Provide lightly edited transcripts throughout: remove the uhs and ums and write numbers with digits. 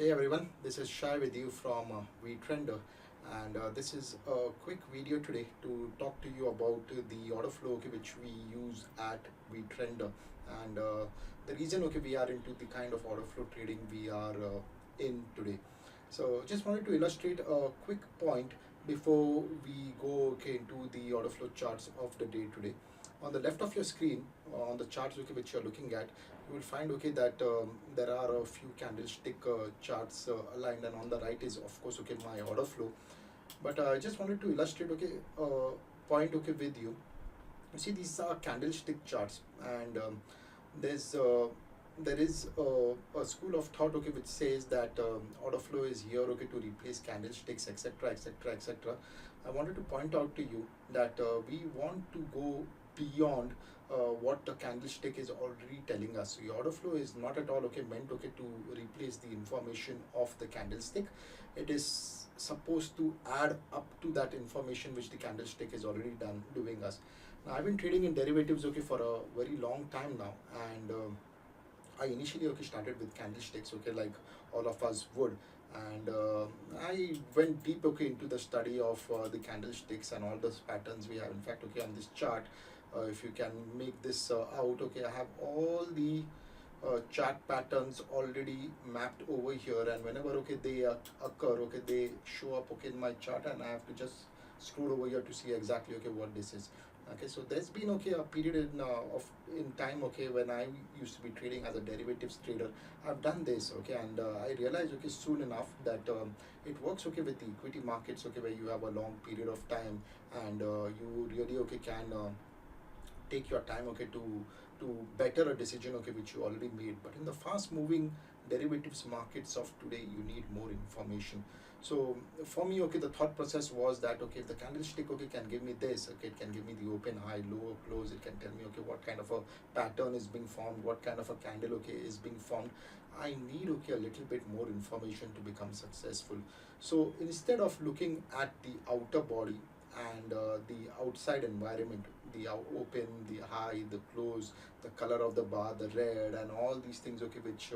Hey everyone, this is Shai with you from Vtrender, and this is a quick video today to talk to you about the order flow which we use at Vtrender, and the reason we are into the kind of order flow trading we are in today. So just wanted to illustrate a quick point before we go into the order flow charts of the day today. On the left of your screen, on the charts which you're looking at, you will find that there are a few candlestick charts aligned, and on the right is of course my order flow. But I just wanted to illustrate point with you. You see, these are candlestick charts, and there's there is a school of thought which says that order flow is here to replace candlesticks, etc., etc., etc. I wanted to point out to you that we want to go beyond what the candlestick is already telling us. So the order flow is not at all meant to replace the information of the candlestick. It is supposed to add up to that information which the candlestick is already done doing us. Now, I've been trading in derivatives for a very long time now, and I initially started with candlesticks like all of us would, and I went deep into the study of the candlesticks and all those patterns we have. In fact, on this chart, if you can make this out, I have all the chart patterns already mapped over here, and whenever they occur, they show up in my chart, and I have to just scroll over here to see exactly what this is. So there's been a period in time when I used to be trading as a derivatives trader. I've done this and I realized soon enough that it works with the equity markets where you have a long period of time, and you really can take your time to better a decision which you already made. But in the fast moving derivatives markets of today, you need more information. So for me, the thought process was that if the candlestick can give me this, it can give me the open, high, low, close. It can tell me what kind of a pattern is being formed, what kind of a candle is being formed. I need a little bit more information to become successful. So instead of looking at the outer body and the outside environment, the open, the high, the close, the color of the bar, the red, and all these things which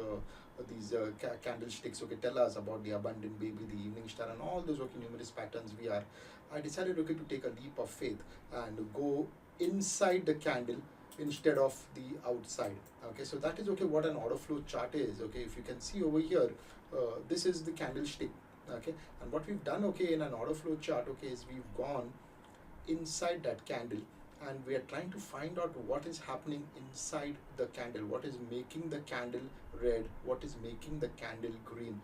these candlesticks tell us about the abundant baby, the evening star, and all those numerous patterns we are. I decided to take a leap of faith and go inside the candle instead of the outside. So that is what an order flow chart is. If you can see over here, this is the candlestick. And what we've done in an order flow chart is we've gone inside that candle, and we are trying to find out what is happening inside the candle, what is making the candle red, what is making the candle green.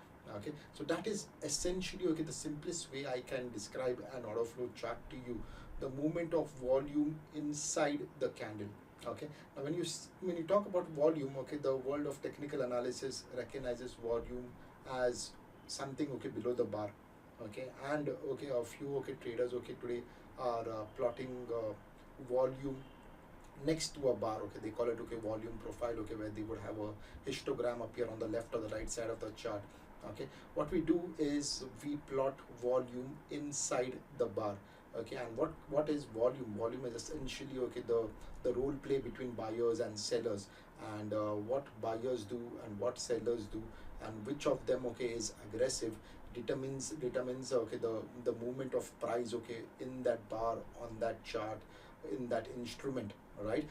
So that is essentially the simplest way I can describe an order flow chart to you, the movement of volume inside the candle. Now when you talk about volume, the world of technical analysis recognizes volume as something below the bar. And a few traders today are plotting volume next to a bar. They call it volume profile, where they would have a histogram appear on the left or the right side of the chart. What we do is we plot volume inside the bar. And what is volume? Volume is essentially the role play between buyers and sellers, and what buyers do and what sellers do, and which of them is aggressive determines the movement of price in that bar, on that chart, in that instrument, right?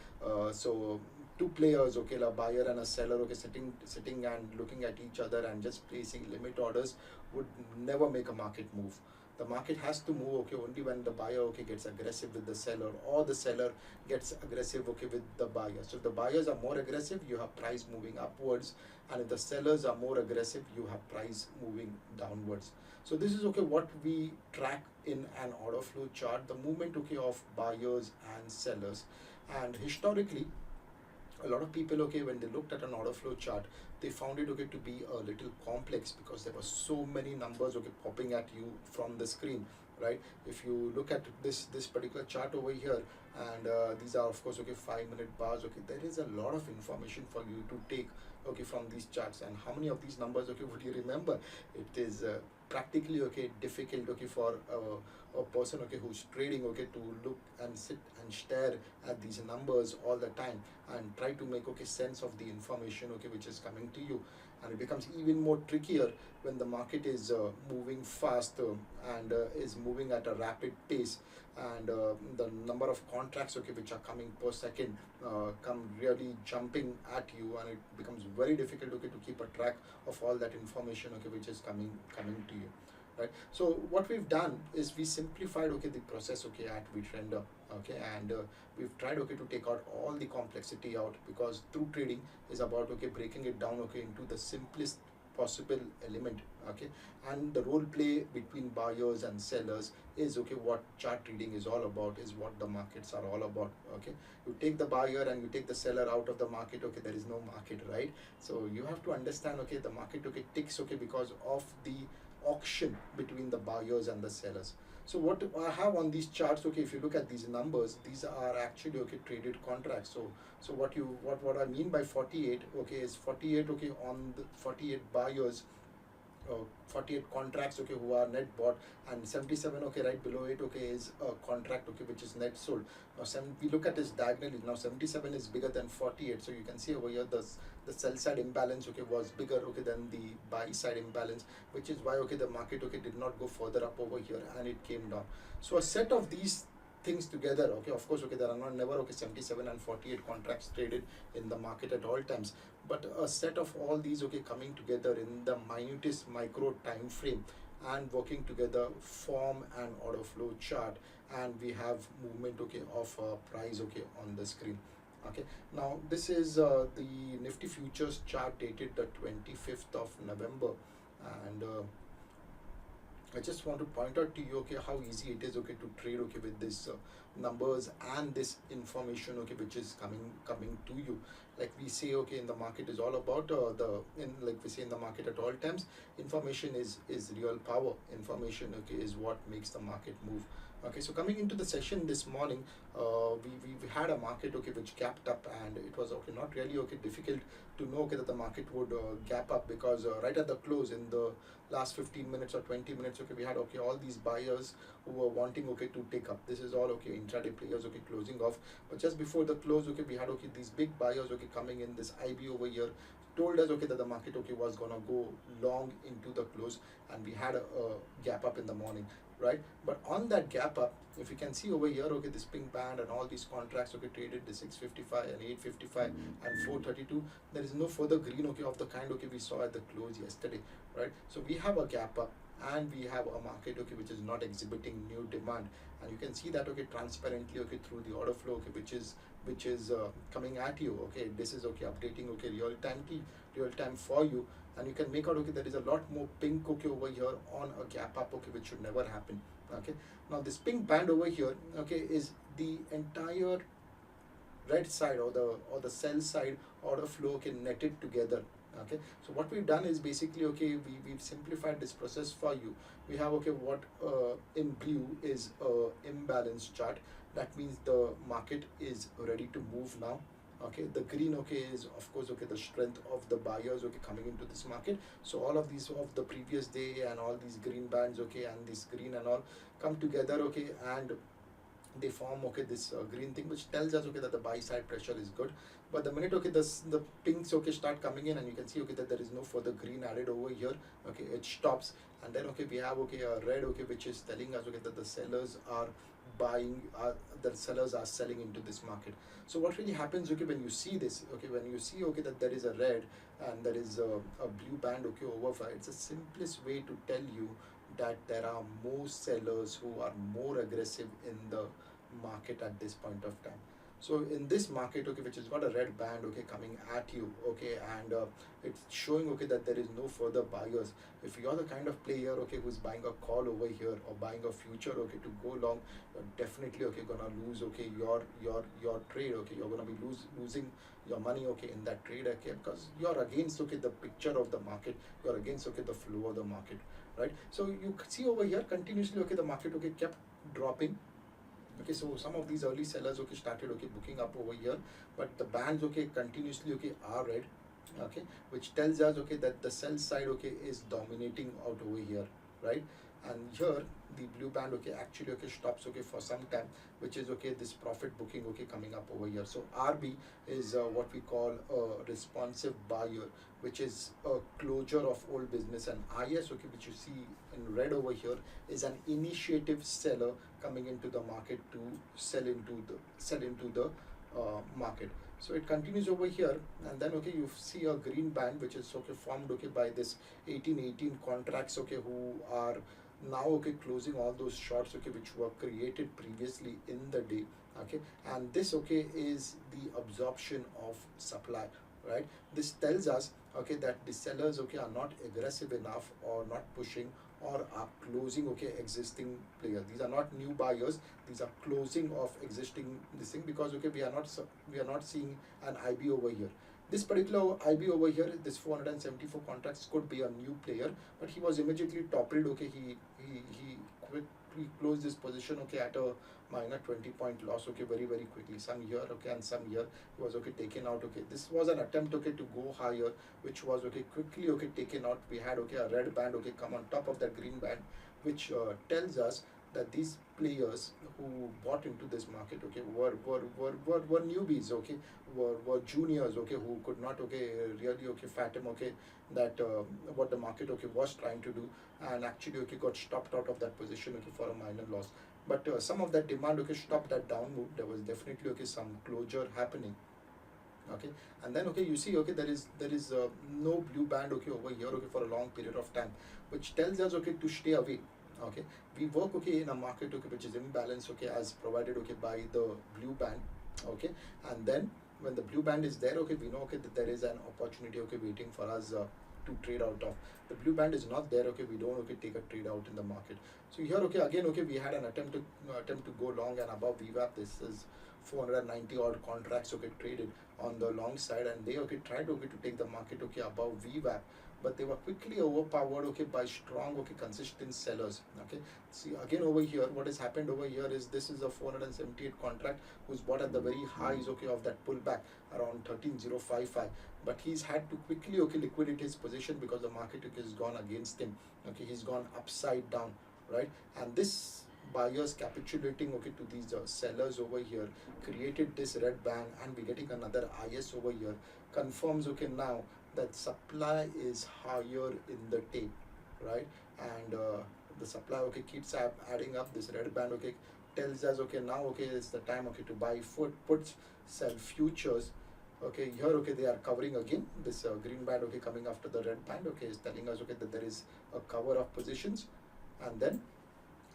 So two players, a buyer and a seller, sitting and looking at each other and just placing limit orders would never make a market move. The market has to move only when the buyer gets aggressive with the seller, or the seller gets aggressive with the buyer. So if the buyers are more aggressive, you have price moving upwards, and if the sellers are more aggressive, you have price moving downwards. So this is what we track in an order flow chart, the movement of buyers and sellers. And historically, a lot of people when they looked at an order flow chart, they found it to be a little complex, because there were so many numbers popping at you from the screen, right? If you look at this particular chart over here, and these are of course okay 5 minute bars. Okay, there is a lot of information for you to take okay from these charts. And how many of these numbers okay would you remember? It is practically okay difficult okay for a person okay who's trading okay to look and sit and stare at these numbers all the time and try to make okay sense of the information okay which is coming to you. And it becomes even more trickier when the market is moving fast and is moving at a rapid pace, and the number of contracts okay which are coming per second come really jumping at you, and it becomes very difficult okay to keep a track of all that information okay which is coming to you, right? So what we've done is we simplified okay the process okay at Vtrender, okay, and we've tried okay to take out all the complexity out, because true trading is about okay breaking it down okay into the simplest possible element, okay. And the role play between buyers and sellers is okay what chart reading is all about, is what the markets are all about, okay. You take the buyer and you take the seller out of the market, okay, there is no market, right? So you have to understand okay the market okay ticks okay because of the auction between the buyers and the sellers. So what I have on these charts, okay, if you look at these numbers, these are actually okay traded contracts. So what I mean by 48 okay is 48 okay on the 48 buyers, 48 contracts okay who are net bought, and 77 okay right below it okay is a contract okay which is net sold. Now we look at this diagonally. Now 77 is bigger than 48, so you can see over here the sell side imbalance okay was bigger okay than the buy side imbalance, which is why okay the market okay did not go further up over here and it came down. So a set of these things together, okay, of course okay there are not never okay 77 and 48 contracts traded in the market at all times, but a set of all these okay coming together in the minutest micro time frame and working together form an order flow chart, and we have movement okay of price okay on the screen, okay. Now this is the Nifty futures chart dated the 25th of November, and I just want to point out to you okay how easy it is okay to trade okay with this numbers and this information okay which is coming to you. Like we say okay in the market is all about like we say in the market at all times, information is real power. Information okay is what makes the market move. Okay, so coming into the session this morning, we had a market okay which gapped up, and it was okay not really okay difficult to know okay that the market would gap up, because right at the close in the last 15 minutes or 20 minutes okay we had okay all these buyers who were wanting okay to take up. This is all okay intraday players okay closing off, but just before the close okay we had okay these big buyers okay coming in. This IB over here told us okay that the market okay was gonna go long into the close, and we had a gap up in the morning, right? But on that gap up, if you can see over here okay this pink band and all these contracts okay traded the 655 and 855 and 432, there is no further green okay of the kind okay we saw at the close yesterday, right? So we have a gap up and we have a market okay which is not exhibiting new demand, and you can see that okay transparently okay through the order flow okay which is coming at you, okay. This is okay updating okay real time for you, and you can make out okay there is a lot more pink okay over here on a gap up okay which should never happen, okay. Now this pink band over here okay is the entire red side or the sell side order flow okay netted together, okay. So what we've done is basically okay we've simplified this process for you. We have okay what in blue is a imbalance chart. That means the market is ready to move now, okay. The green okay is of course okay the strength of the buyers okay coming into this market. So all of these of the previous day and all these green bands okay and this green and all come together okay, and they form okay this green thing which tells us okay that the buy side pressure is good. But the minute okay the pinks okay start coming in, and you can see okay that there is no further green added over here, okay, it stops. And then okay we have okay a red okay which is telling us okay that the sellers are buying, the sellers are selling into this market. So what really happens okay when you see this, okay, when you see okay that there is a red and there is a blue band okay over, it's the simplest way to tell you that there are more sellers who are more aggressive in the market at this point of time. So in this market okay which has got a red band okay coming at you, okay, and it's showing okay that there is no further buyers. If you're the kind of player okay who's buying a call over here or buying a future okay to go long, you're definitely okay gonna lose okay your trade, okay. You're gonna be losing your money okay in that trade, okay, because you're against okay the picture of the market, you're against okay the flow of the market, right? So you see over here continuously okay the market okay kept dropping, Okay, so some of these early sellers okay started okay booking up over here, but the bands okay continuously okay are red, okay, which tells us okay that the sell side okay is dominating out over here, right? And here the blue band okay actually okay stops okay for some time, which is okay this profit booking okay coming up over here. So RB is what we call a responsive buyer, which is a closure of old business, and IS okay which you see in red over here is an initiative seller coming into the market to sell into the market. So it continues over here, and then okay you see a green band which is okay formed okay by this 1818 contracts okay who are now okay closing all those shorts okay which were created previously in the day, okay. And this okay is the absorption of supply, right? This tells us okay that the sellers okay are not aggressive enough or not pushing or are closing okay existing players. These are not new buyers, these are closing of existing this thing, because okay we are not seeing an IB over here. This particular IB over here, this 474 contracts could be a new player, but he was immediately toppled. Okay, he closed this position okay at a minor 20-point loss okay very quickly. Some here okay and some here he was okay taken out. Okay, this was an attempt okay to go higher, which was okay quickly okay taken out. We had okay a red band okay come on top of that green band, which tells us that these players who bought into this market okay were newbies, okay, were juniors okay who could not okay really okay fathom okay that what the market okay was trying to do, and actually okay got stopped out of that position okay for a minor loss. But some of that demand okay stopped that down move. There was definitely okay some closure happening, okay. And then okay you see okay there is no blue band okay over here okay for a long period of time, which tells us okay to stay away, okay. We work okay in a market okay which is imbalanced okay as provided okay by the blue band, okay. And then when the blue band is there okay we know okay that there is an opportunity okay waiting for us to trade out of. The blue band is not there okay we don't okay take a trade out in the market. So here okay again okay we had an attempt to go long and above VWAP. This is 490 odd contracts okay traded on the long side, and they okay tried okay to take the market okay above VWAP, but they were quickly overpowered okay by strong okay consistent sellers, okay. See again over here what has happened over here is this is a 478 contract who's bought at the very highs okay of that pullback around 13055, but he's had to quickly okay liquidate his position because the market okay has gone against him, okay. He's gone upside down, right? And this buyers capitulating okay to these sellers over here created this red band, and we're getting another IS over here confirms okay now that supply is higher in the tape, right? And the supply okay keeps adding up. This red band okay tells us okay now okay it's the time okay to buy puts, sell futures, okay. Here okay they are covering again. This green band okay coming after the red band okay is telling us okay that there is a cover of positions, and then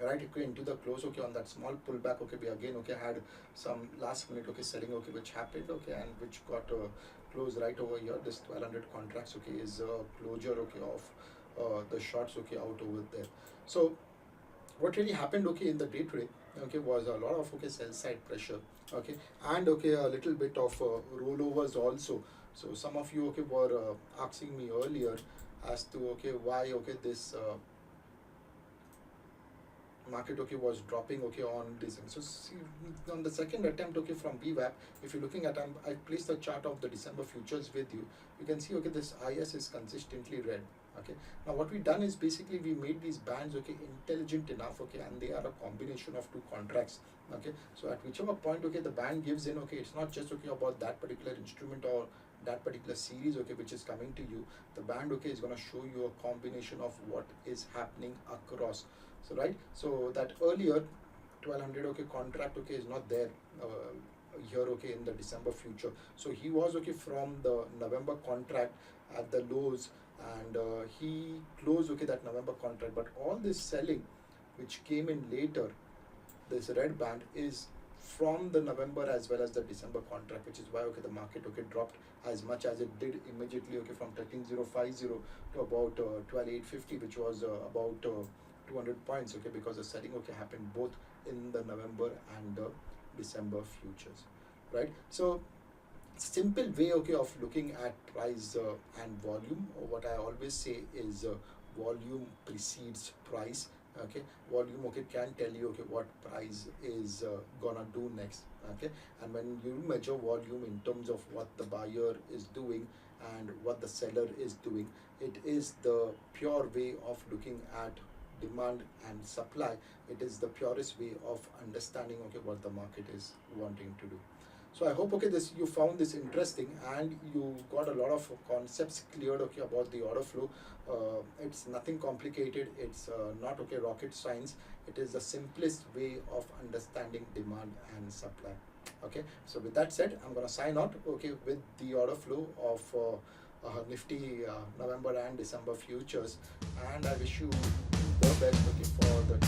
right okay into the close okay on that small pullback okay we again okay had some last minute okay selling okay which happened okay and which got closed right over here. This 1200 contracts okay is closure okay of the shorts okay out over there. So what really happened okay in the day today okay was a lot of okay sell side pressure, okay, and okay a little bit of rollovers also. So some of you okay were asking me earlier as to okay why okay this market okay was dropping okay on this thing. So see, on the second attempt okay from VWAP, if you're looking at I placed a chart of the December futures with you, you can see okay this IS is consistently red, okay. Now what we done is basically we made these bands okay intelligent enough okay, and they are a combination of two contracts, okay. So at whichever point okay the band gives in okay, it's not just okay about that particular instrument or that particular series okay which is coming to you. The band okay is going to show you a combination of what is happening across. So right, so that earlier 1200 okay contract okay is not there here okay in the December future. So he was okay from the November contract at the lows, and he closed okay that November contract, but all this selling which came in later, this red band is from the November as well as the December contract, which is why okay the market okay dropped as much as it did immediately okay from 13050 to about 12850, which was about 200 points okay, because the selling okay happened both in the November and the December futures, right? So simple way okay of looking at price and volume, what I always say is volume precedes price, Okay, volume, okay, can tell you, okay, what price is gonna do next. Okay, and when you measure volume in terms of what the buyer is doing and what the seller is doing, it is the pure way of looking at demand and supply. It is the purest way of understanding, okay, what the market is wanting to do. So I hope, okay, this you found this interesting and you got a lot of concepts cleared, okay, about the order flow. It's nothing complicated. It's not, okay, rocket science. It is the simplest way of understanding demand and supply. Okay, so with that said, I'm gonna sign out, okay, with the order flow of Nifty November and December futures, and I wish you the best, okay, for the